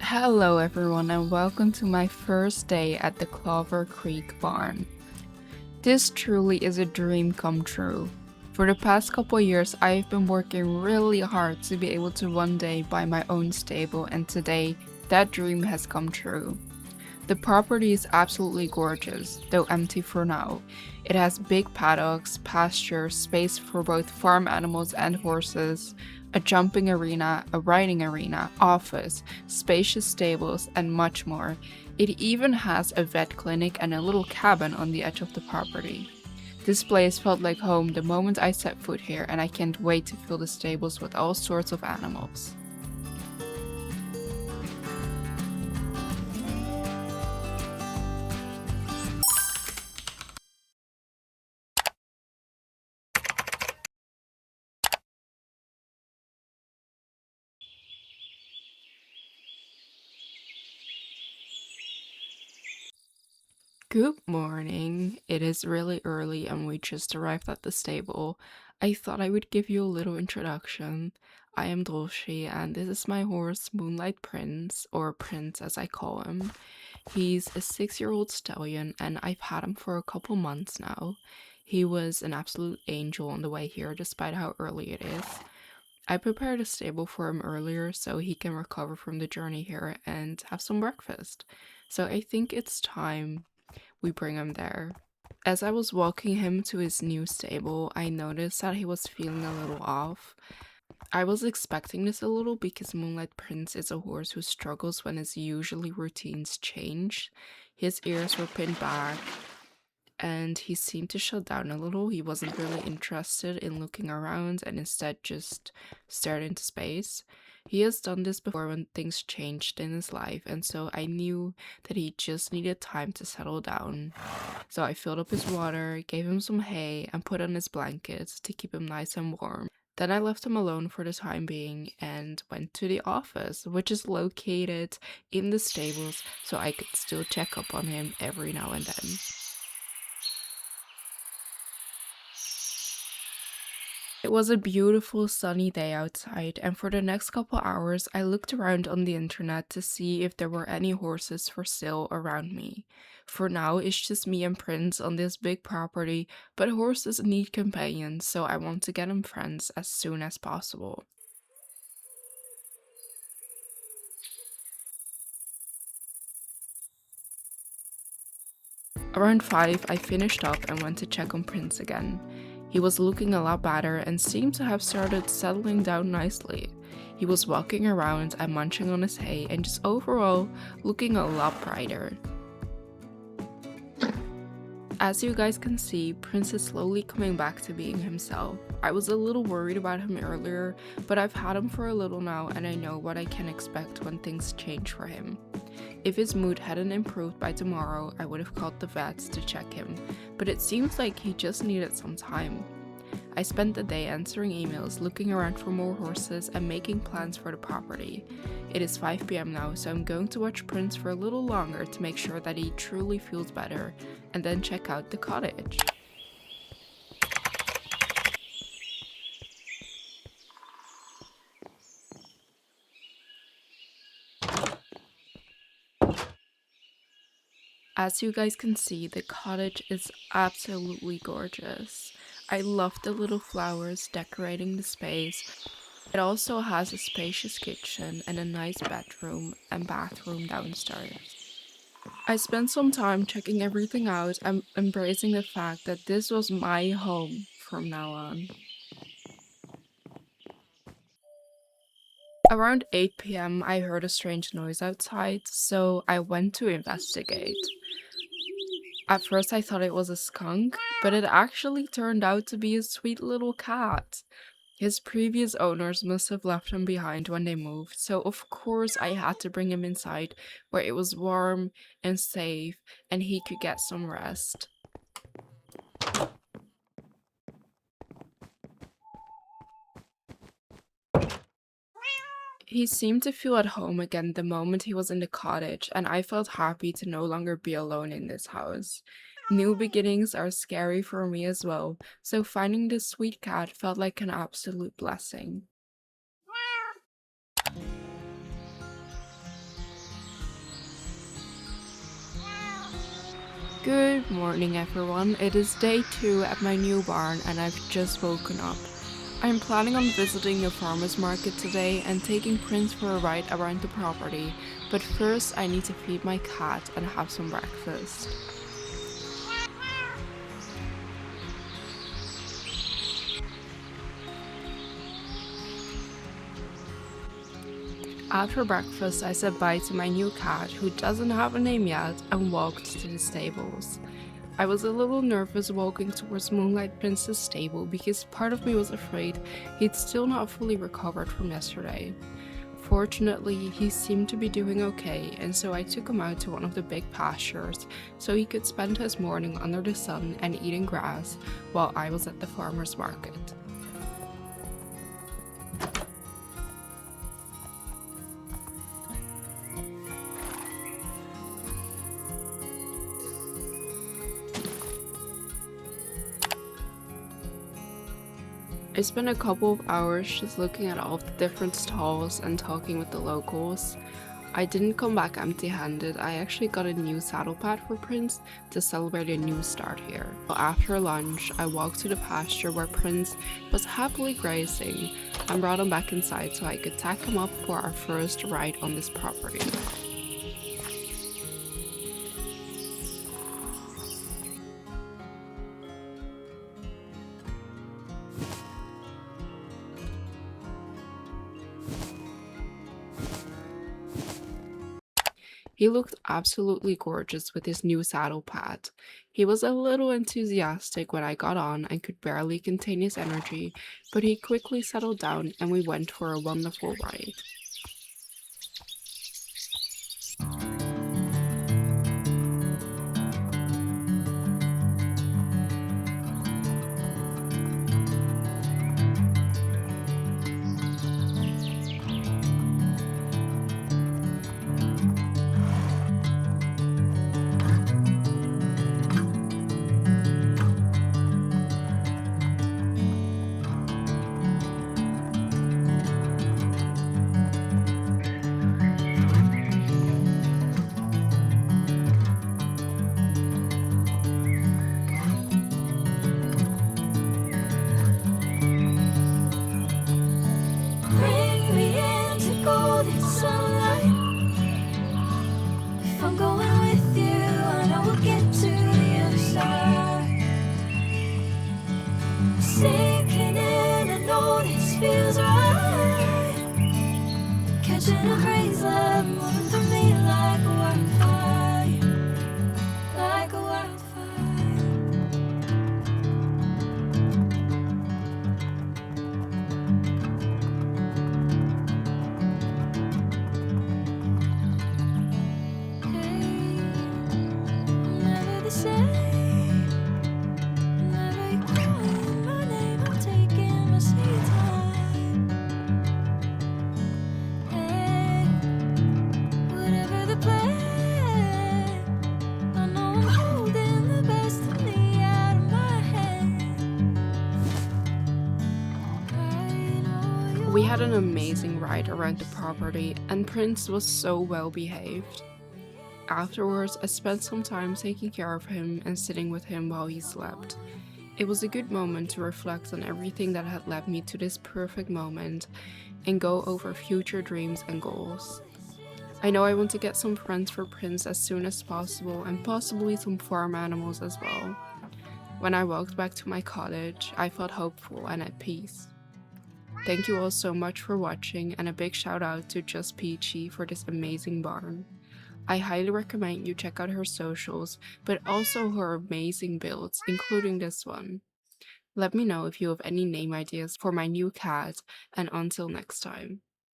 Hello everyone and welcome to my first day at the Clover Creek barn. This truly is a dream come true. For the past couple years I've been working really hard to be able to one day buy my own stable, and today that dream has come true. The property is absolutely gorgeous, though empty for now. It has big paddocks, pasture, space for both farm animals and horses, a jumping arena, a riding arena, office, spacious stables, and much more. It even has a vet clinic and a little cabin on the edge of the property. This place felt like home the moment I set foot here, and I can't wait to fill the stables with all sorts of animals. Good morning. It is really early and we just arrived at the stable. I thought I would give you a little introduction. I am Droshi and this is my horse Moonlight Prince, or Prince as I call him. He's a 6-year-old stallion and I've had him for a couple months now. He was an absolute angel on the way here despite how early it is. I prepared a stable for him earlier so he can recover from the journey here and have some breakfast. So I think it's time we bring him there. As I was walking him to his new stable, I noticed that he was feeling a little off. I was expecting this a little because Moonlight Prince is a horse who struggles when his usually routines change. His ears were pinned back and he seemed to shut down a little. He wasn't really interested in looking around and instead just stared into space. He has done this before when things changed in his life, and so I knew that he just needed time to settle down. So I filled up his water, gave him some hay, and put on his blankets to keep him nice and warm. Then I left him alone for the time being and went to the office, which is located in the stables, so I could still check up on him every now and then. It was a beautiful sunny day outside, and for the next couple hours I looked around on the internet to see if there were any horses for sale around me. For now, it's just me and Prince on this big property, but horses need companions, so I want to get him friends as soon as possible. Around 5, I finished up and went to check on Prince again. He was looking a lot better and seemed to have started settling down nicely. He was walking around and munching on his hay and just overall looking a lot brighter. As you guys can see, Prince is slowly coming back to being himself. I was a little worried about him earlier, but I've had him for a little now and I know what I can expect when things change for him. If his mood hadn't improved by tomorrow, I would have called the vets to check him, but it seems like he just needed some time. I spent the day answering emails, looking around for more horses, and making plans for the property. It is 5 p.m. now, so I'm going to watch Prince for a little longer to make sure that he truly feels better, and then check out the cottage. As you guys can see, the cottage is absolutely gorgeous. I love the little flowers decorating the space. It also has a spacious kitchen and a nice bedroom and bathroom downstairs. I spent some time checking everything out and embracing the fact that this was my home from now on. Around 8 p.m., I heard a strange noise outside, so I went to investigate. At first, I thought it was a skunk, but it actually turned out to be a sweet little cat. His previous owners must have left him behind when they moved, so of course I had to bring him inside where it was warm and safe and he could get some rest. He seemed to feel at home again the moment he was in the cottage, and I felt happy to no longer be alone in this house. New beginnings are scary for me as well, so finding this sweet cat felt like an absolute blessing. Good morning, everyone. It is day 2 at my new barn, and I've just woken up. I'm planning on visiting a farmer's market today and taking Prince for a ride around the property, but first I need to feed my cat and have some breakfast. After breakfast, I said bye to my new cat, who doesn't have a name yet, and walked to the stables. I was a little nervous walking towards Moonlight Prince's stable because part of me was afraid he'd still not fully recovered from yesterday. Fortunately, he seemed to be doing okay, and so I took him out to one of the big pastures so he could spend his morning under the sun and eating grass while I was at the farmer's market. I spent a couple of hours just looking at all of the different stalls and talking with the locals. I didn't come back empty-handed. I actually got a new saddle pad for Prince to celebrate a new start here. After lunch, I walked to the pasture where Prince was happily grazing and brought him back inside so I could tack him up for our first ride on this property. He looked absolutely gorgeous with his new saddle pad. He was a little enthusiastic when I got on and could barely contain his energy, but he quickly settled down and we went for a wonderful ride. Bring me into golden sunlight. If I'm going with you, I know we'll get to the other side. Sinking in, I know this feels right. Catching a breeze, love moving through me like a wildfire, like a wildfire. Never the same. Whenever you're calling my name, I'm taking my sweet time. Hey, whatever the plan, I know I'm holding the best of me out of my hand. I know you We had an amazing ride around the property, and Prince was so well behaved. Afterwards, I spent some time taking care of him and sitting with him while he slept. It was a good moment to reflect on everything that had led me to this perfect moment and go over future dreams and goals. I know I want to get some friends for Prince as soon as possible and possibly some farm animals as well. When I walked back to my cottage, I felt hopeful and at peace. Thank you all so much for watching, and a big shout out to Just Peachy for this amazing barn. I highly recommend you check out her socials, but also her amazing builds, including this one. Let me know if you have any name ideas for my new cat, and until next time.